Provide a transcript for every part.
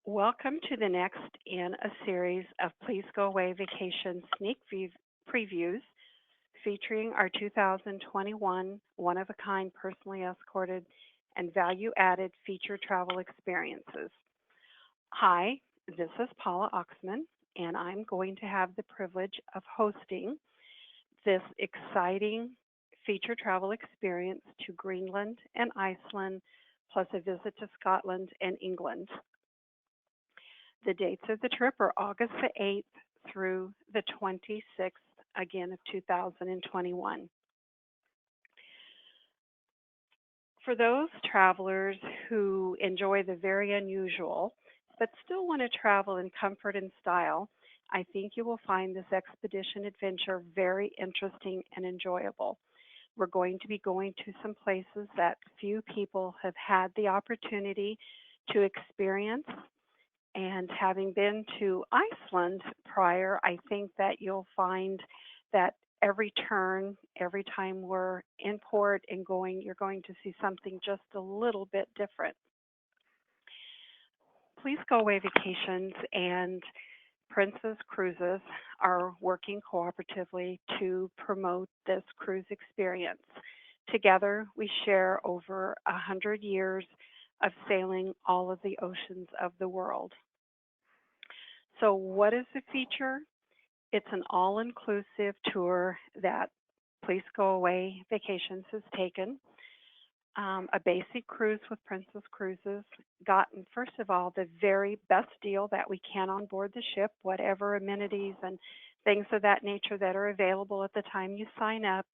Welcome to the next in a series of Please Go Away Vacation previews featuring our 2021 one of a kind personally escorted and value added feature travel experiences. Hi, this is Paula Oxman, and I'm going to have the privilege of hosting this exciting feature travel experience to Greenland and Iceland, plus a visit to Scotland and England. The dates of the trip are August the 8th through the 26th, again, of 2021. For those travelers who enjoy the very unusual, but still want to travel in comfort and style, I think you will find this expedition adventure very interesting and enjoyable. We're going to be going to some places that few people have had the opportunity to experience. And having been to Iceland prior, I think that you'll find that every turn, every time we're in port and going, you're going to see something just a little bit different. Please Go Away Vacations and Princess Cruises are working cooperatively to promote this cruise experience. Together, we share over 100 years of sailing all of the oceans of the world. So, what is the feature? It's an all inclusive tour that Please Go Away Vacations has taken. A basic cruise with Princess Cruises, gotten, first of all, the very best deal that we can on board the ship, whatever amenities and things of that nature that are available at the time you sign up.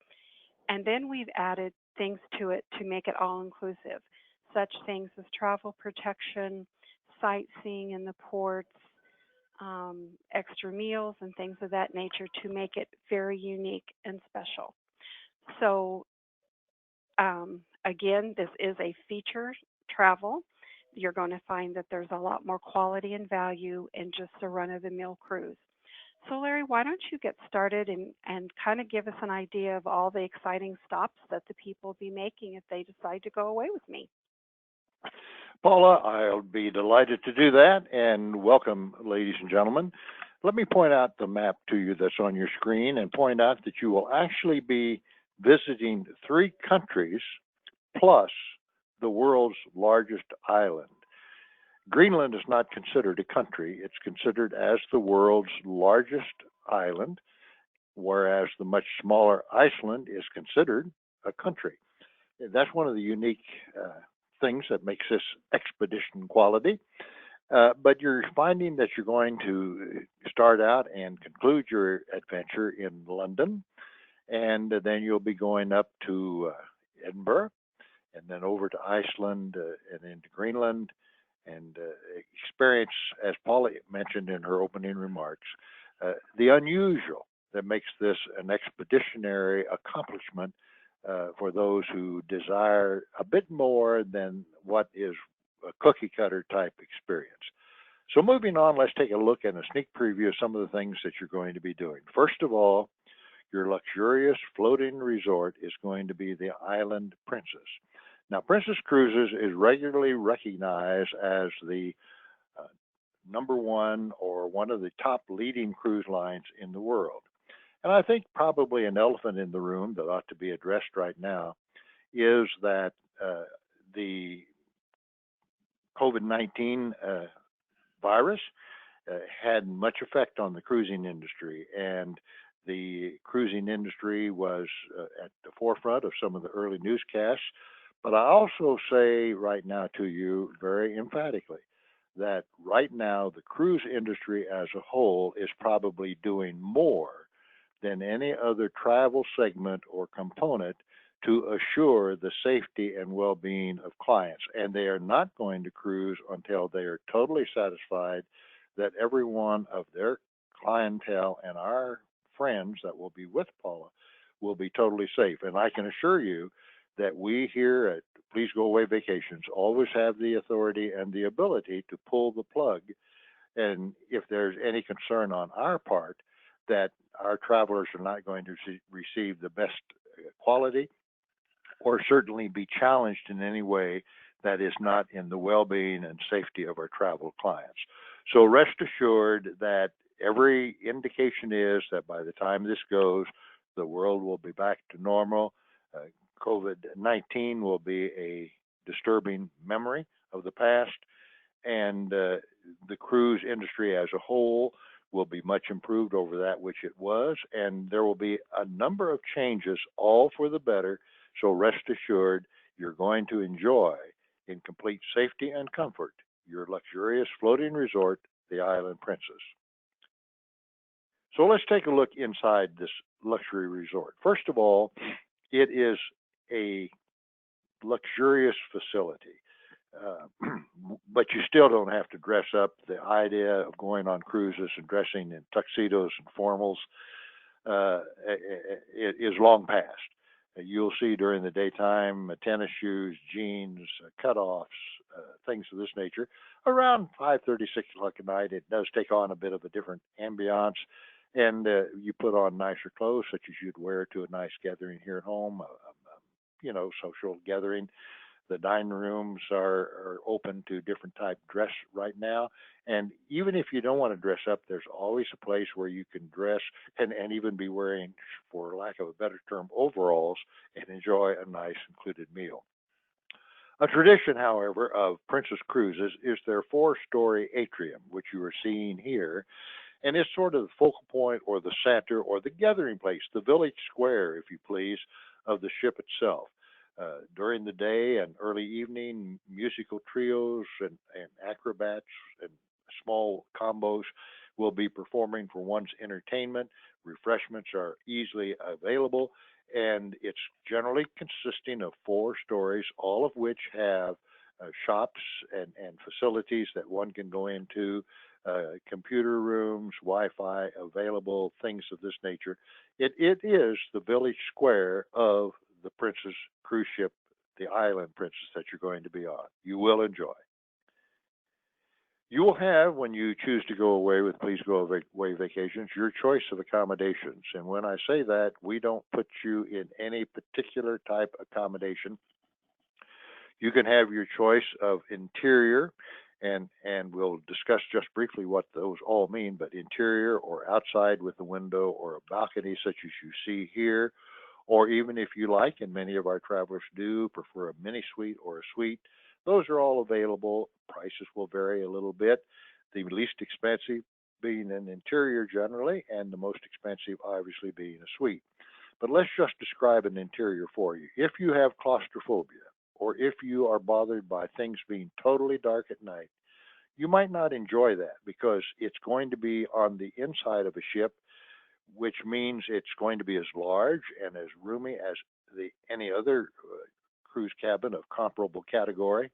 And then we've added things to it to make it all inclusive, such things as travel protection, sightseeing in the ports, extra meals, and things of that nature to make it very unique and special. So, again, this is a feature travel. You're going to find that there's a lot more quality and value in just a run of the mill cruise. So, Larry, why don't you get started and kind of give us an idea of all the exciting stops that the people will be making if they decide to go away with me? Paula, I'll be delighted to do that, and welcome, ladies and gentlemen. Let me point out the map to you that's on your screen and point out that you will actually be visiting three countries plus the world's largest island. Greenland is not considered a country. It's considered as the world's largest island, whereas the much smaller Iceland is considered a country. That's one of the unique things that makes this expedition quality. But you're finding that you're going to start out and conclude your adventure in London, and then you'll be going up to Edinburgh, and then over to Iceland and into Greenland, and experience, as Paula mentioned in her opening remarks, the unusual that makes this an expeditionary accomplishment for those who desire a bit more than what is a cookie cutter type experience. So, moving on, let's take a look at a sneak preview of some of the things that you're going to be doing. First of all, your luxurious floating resort is going to be the Island Princess. Now, Princess Cruises is regularly recognized as the number one or one of the top leading cruise lines in the world. And I think probably an elephant in the room that ought to be addressed right now is that the COVID-19 virus had much effect on the cruising industry, and the cruising industry was at the forefront of some of the early newscasts. But I also say right now to you very emphatically that right now the cruise industry as a whole is probably doing more than any other travel segment or component to assure the safety and well-being of clients. And they are not going to cruise until they are totally satisfied that every one of their clientele and our friends that will be with Paula will be totally safe. And I can assure you that we here at Please Go Away Vacations always have the authority and the ability to pull the plug. And if there's any concern on our part that our travelers are not going to receive the best quality or certainly be challenged in any way, that is not in the well-being and safety of our travel clients. So rest assured that every indication is that by the time this goes, the world will be back to normal. Uh, COVID-19 will be a disturbing memory of the past, and the cruise industry as a whole will be much improved over that which it was, and there will be a number of changes, all for the better. So rest assured, you're going to enjoy, in complete safety and comfort, your luxurious floating resort, the Island Princess. So let's take a look inside this luxury resort. First of all, it is a luxurious facility. Uh, but you still don't have to dress up. The idea of going on cruises and dressing in tuxedos and formals is long past. You'll see during the daytime tennis shoes, jeans, cutoffs, things of this nature. Around 5:30, 6 o'clock at night, it does take on a bit of a different ambiance, and you put on nicer clothes, such as you'd wear to a nice gathering here at home, social gathering. The dining rooms are open to different type dress right now. And even if you don't want to dress up, there's always a place where you can dress and even be wearing, for lack of a better term, overalls and enjoy a nice included meal. A tradition, however, of Princess Cruises is their four-story atrium, which you are seeing here, and it's sort of the focal point or the center or the gathering place, the village square, if you please, of the ship itself. During the day and early evening, musical trios and acrobats and small combos will be performing for one's entertainment. Refreshments are easily available, and it's generally consisting of four stories, all of which have shops and facilities that one can go into, computer rooms, Wi-Fi available, things of this nature. It is the village square of the Princess cruise ship, the Island Princess that you're going to be on. You will enjoy. You will have, when you choose to go away with Please Go Away Vacations, your choice of accommodations. And when I say that, we don't put you in any particular type accommodation. You can have your choice of interior, and we'll discuss just briefly what those all mean, but interior or outside with a window or a balcony such as you see here, or even if you like, and many of our travelers do, prefer a mini suite or a suite, those are all available. Prices will vary a little bit. The least expensive being an interior generally, and the most expensive obviously being a suite. But let's just describe an interior for you. If you have claustrophobia, or if you are bothered by things being totally dark at night, you might not enjoy that because it's going to be on the inside of a ship, which means it's going to be as large and as roomy as any other cruise cabin of comparable category,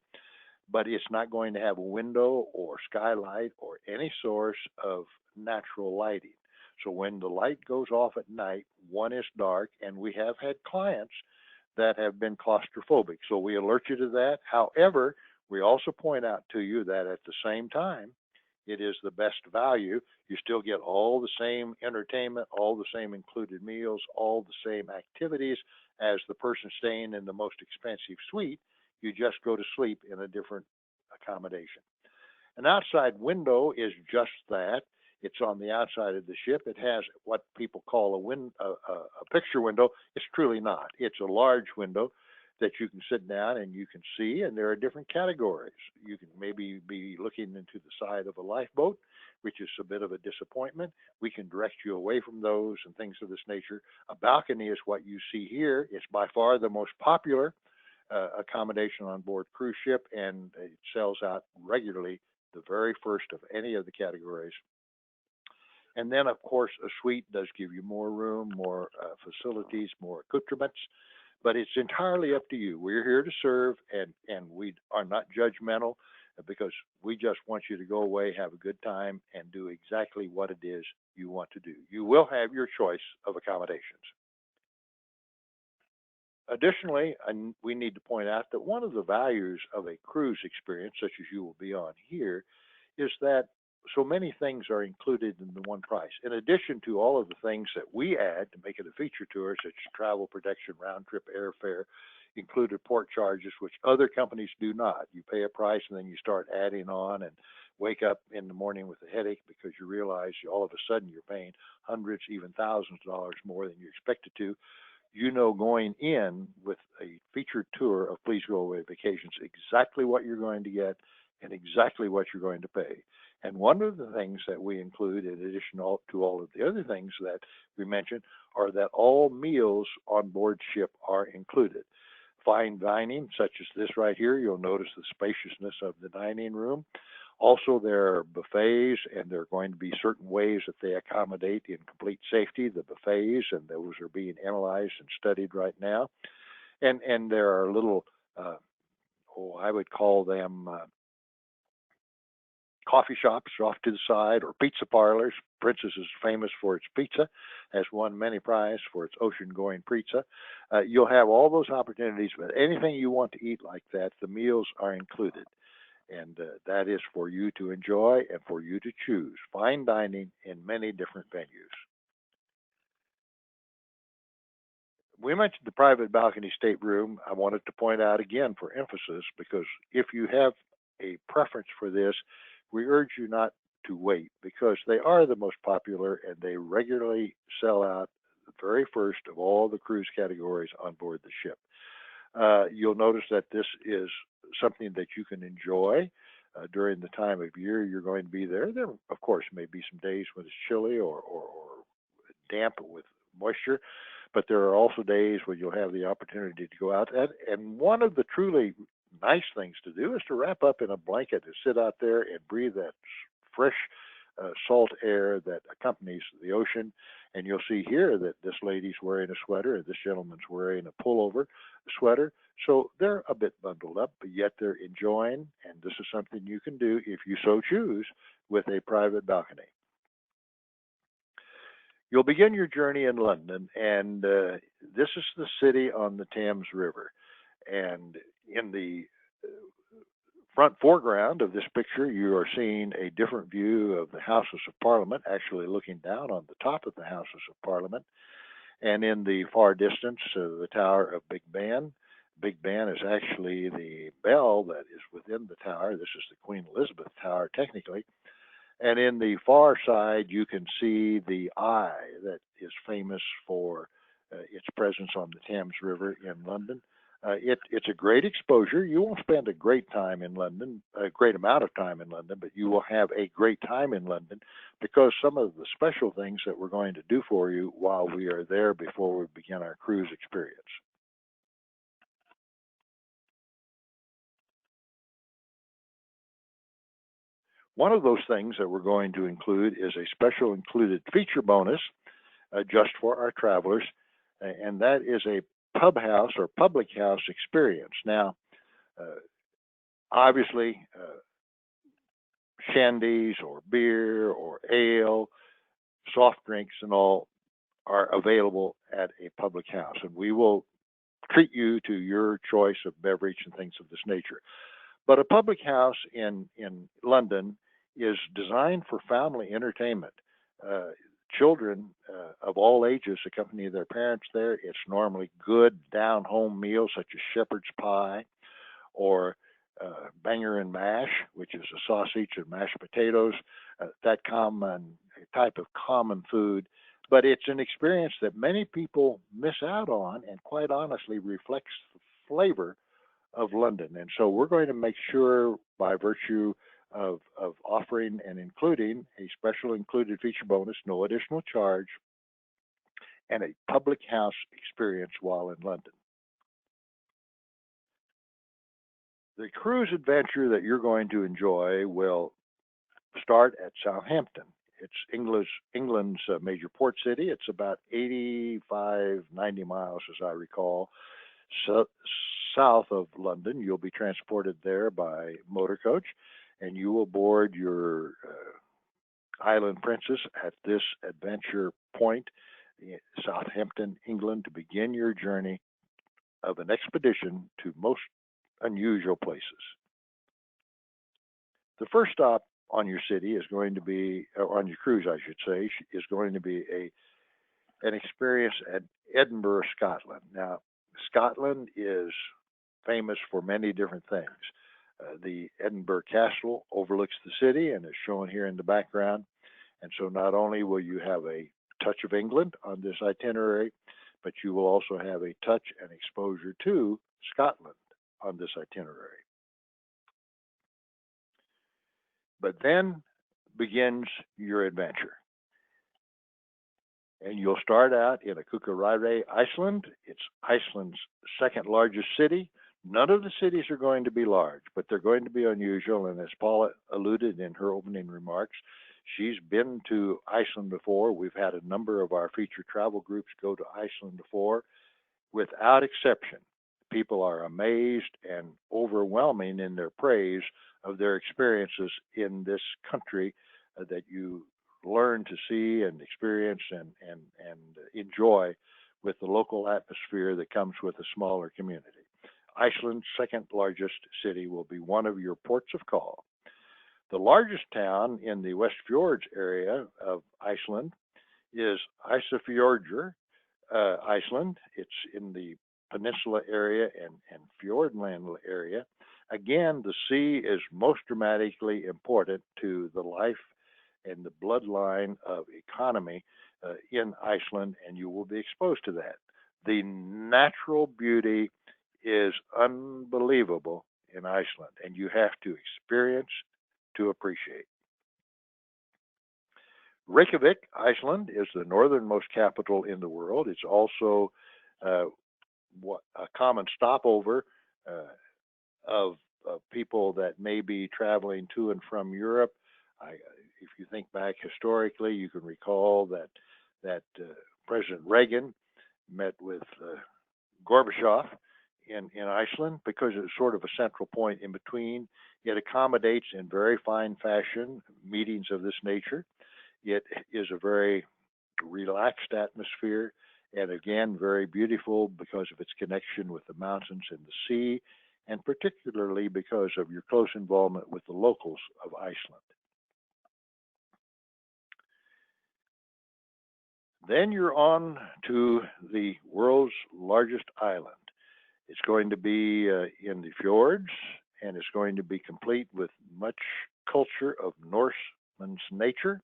but it's not going to have a window or skylight or any source of natural lighting. So when the light goes off at night, one is dark, and we have had clients that have been claustrophobic. So we alert you to that. However, we also point out to you that at the same time, it is the best value. You still get all the same entertainment, all the same included meals, all the same activities as the person staying in the most expensive suite. You just go to sleep in a different accommodation. An outside window is just that. It's on the outside of the ship. It has what people call a picture window. It's truly not. It's a large window that you can sit down and you can see, and there are different categories. You can maybe be looking into the side of a lifeboat, which is a bit of a disappointment. We can direct you away from those and things of this nature. A balcony is what you see here. It's by far the most popular accommodation on board cruise ship, and it sells out regularly, the very first of any of the categories. And then, of course, a suite does give you more room, more facilities, more accoutrements, but it's entirely up to you. We're here to serve, and we are not judgmental because we just want you to go away, have a good time, and do exactly what it is you want to do. You will have your choice of accommodations. Additionally, we need to point out that one of the values of a cruise experience, such as you will be on here, is that so many things are included in the one price. In addition to all of the things that we add to make it a feature tour, such as travel protection, round trip airfare, included port charges, which other companies do not. You pay a price and then you start adding on and wake up in the morning with a headache because you realize all of a sudden you're paying hundreds, even thousands of dollars more than you expected to. You know, going in with a featured tour of Please Go Away Vacations, exactly what you're going to get and exactly what you're going to pay. And one of the things that we include, in addition to all of the other things that we mentioned, are that all meals on board ship are included. Fine dining, such as this right here, you'll notice the spaciousness of the dining room. Also, there are buffets, and there are going to be certain ways that they accommodate in complete safety the buffets, and those are being analyzed and studied right now. And there are little, I would call them coffee shops off to the side or pizza parlors. Princess is famous for its pizza, has won many prizes for its ocean-going pizza. You'll have all those opportunities, but anything you want to eat like that, the meals are included. And that is for you to enjoy and for you to choose. Fine dining in many different venues. We mentioned the private balcony stateroom. I wanted to point out again for emphasis because if you have a preference for this, we urge you not to wait because they are the most popular and they regularly sell out the very first of all the cruise categories on board the ship. You'll notice that this is something that you can enjoy during the time of year you're going to be there. There, of course, may be some days when it's chilly or damp with moisture, but there are also days when you'll have the opportunity to go out. And one of the truly nice things to do is to wrap up in a blanket and sit out there and breathe that fresh salt air that accompanies the ocean. And you'll see here that this lady's wearing a sweater and this gentleman's wearing a pullover sweater. So they're a bit bundled up, but yet they're enjoying. And this is something you can do if you so choose with a private balcony. You'll begin your journey in London, and this is the city on the Thames River. And in the front foreground of this picture, you are seeing a different view of the Houses of Parliament, actually looking down on the top of the Houses of Parliament. And in the far distance, the Tower of Big Ben. Big Ben is actually the bell that is within the tower. This is the Queen Elizabeth Tower, technically. And in the far side, you can see the eye that is famous for its presence on the Thames River in London. It's a great exposure. You won't spend a great time in London, a great amount of time in London, but you will have a great time in London because some of the special things that we're going to do for you while we are there before we begin our cruise experience. One of those things that we're going to include is a special included feature bonus just for our travelers, and that is a pub house or public house experience. Now, obviously, shandies or beer or ale, soft drinks, and all are available at a public house, and we will treat you to your choice of beverage and things of this nature. But a public house in London is designed for family entertainment. Children of all ages accompany their parents there. It's normally good down-home meals such as shepherd's pie or banger and mash, which is a sausage and mashed potatoes, that common type of common food. But it's an experience that many people miss out on and quite honestly reflects the flavor of London. And so we're going to make sure by virtue of offering and including a special included feature bonus, no additional charge, and a public house experience while in London. The cruise adventure that you're going to enjoy will start at Southampton. It's England's major port city. It's about 85, 90 miles, as I recall, south of London. You'll be transported there by motor coach, and you will board your Island Princess at this adventure point, Southampton, England, to begin your journey of an expedition to most unusual places. The first stop on your city is going to be, or on your cruise, I should say, is going to be an experience at Edinburgh, Scotland. Now, Scotland is famous for many different things. The Edinburgh Castle overlooks the city and is shown here in the background. And so not only will you have a touch of England on this itinerary, but you will also have a touch and exposure to Scotland on this itinerary. But then begins your adventure. And you'll start out in Akureyri, Iceland. It's Iceland's second largest city. None of the cities are going to be large, but they're going to be unusual. And as Paula alluded in her opening remarks, she's been to Iceland before. We've had a number of our featured travel groups go to Iceland before. Without exception, people are amazed and overwhelming in their praise of their experiences in this country that you learn to see and experience and enjoy with the local atmosphere that comes with a smaller community. Iceland's second largest city will be one of your ports of call. The largest town in the West Fjords area of Iceland is Ísafjörður, Iceland. It's in the peninsula area and Fjordland area. Again, the sea is most dramatically important to the life and the bloodline of economy in Iceland, and you will be exposed to that. The natural beauty is unbelievable in Iceland, and you have to experience to appreciate. Reykjavik, Iceland, is the northernmost capital in the world. It's also a common stopover of people that may be traveling to and from Europe. If you think back historically, you can recall that President Reagan met with Gorbachev in Iceland because it's sort of a central point in between. It accommodates in very fine fashion meetings of this nature. It is a very relaxed atmosphere and again very beautiful because of its connection with the mountains and the sea, and particularly because of your close involvement with the locals of Iceland. Then you're on to the world's largest island. It's going to be in the fjords, and it's going to be complete with much culture of Norseman's nature.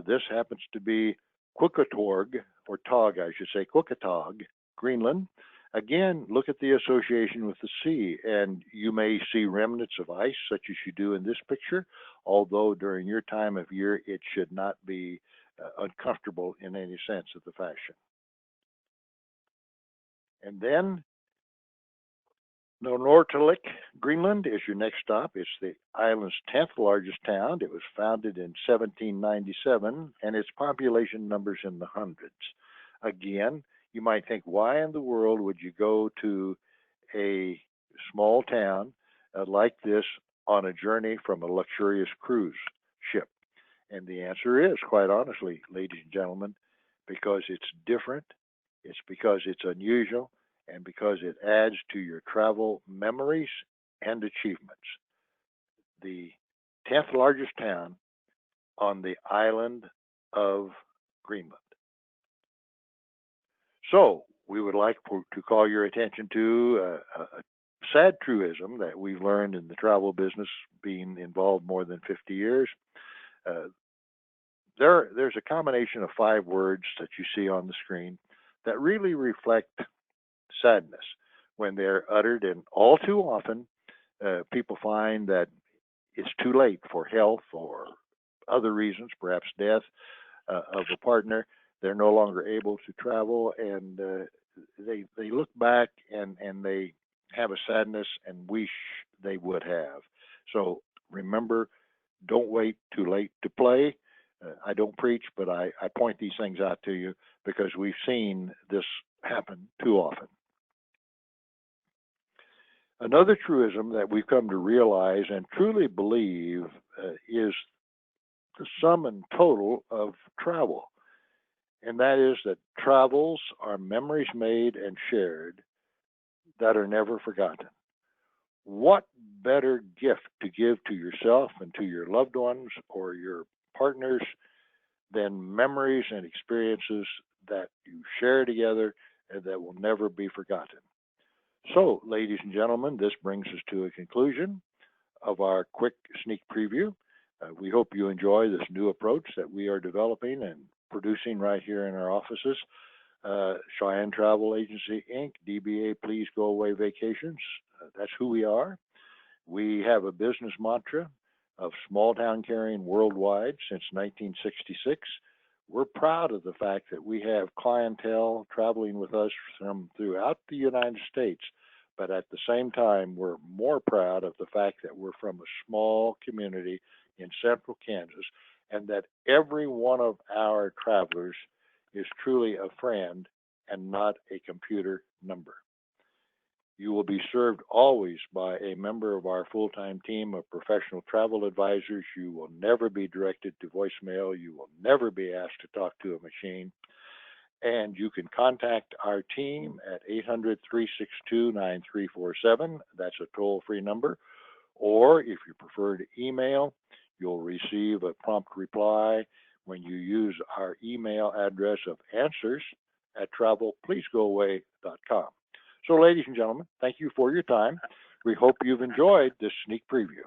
This happens to be Quikatorg, or Tog, I should say, Quikatog, Greenland. Again, look at the association with the sea, and you may see remnants of ice, such as you do in this picture, although during your time of year, it should not be uncomfortable in any sense of the fashion. And then Nortorlik, Greenland, is your next stop. It's the island's 10th largest town. It was founded in 1797, and its population numbers in the hundreds. Again, you might think, why in the world would you go to a small town like this on a journey from a luxurious cruise ship? And the answer is, quite honestly, ladies and gentlemen, because it's different, it's because it's unusual, and because it adds to your travel memories and achievements. The 10th largest town on the island of Greenland. So, we would like to call your attention to a sad truism that we've learned in the travel business, being involved more than 50 years. There's a combination of 5 words that you see on the screen that really reflect sadness when they're uttered, and all too often people find that it's too late for health or other reasons, perhaps death of a partner. They're no longer able to travel, and they look back and they have a sadness and wish they would have. So remember, don't wait too late to play. I don't preach, but I point these things out to you because we've seen this happen too often. Another truism that we've come to realize and truly believe is the sum and total of travel. And that is that travels are memories made and shared that are never forgotten. What better gift to give to yourself and to your loved ones or your partners than memories and experiences that you share together that will never be forgotten. So, ladies and gentlemen, this brings us to a conclusion of our quick sneak preview. We hope you enjoy this new approach that we are developing and producing right here in our offices. Cheyenne Travel Agency, Inc., DBA Please Go Away Vacations. That's who we are. We have a business mantra of small town caring worldwide since 1966. We're proud of the fact that we have clientele traveling with us from throughout the United States, but at the same time, we're more proud of the fact that we're from a small community in central Kansas and that every one of our travelers is truly a friend and not a computer number. You will be served always by a member of our full-time team of professional travel advisors. You will never be directed to voicemail. You will never be asked to talk to a machine. And you can contact our team at 800-362-9347. That's a toll-free number. Or if you prefer to email, you'll receive a prompt reply when you use our email address of answers@travelpleasegoaway.com. So, ladies and gentlemen, thank you for your time. We hope you've enjoyed this sneak preview.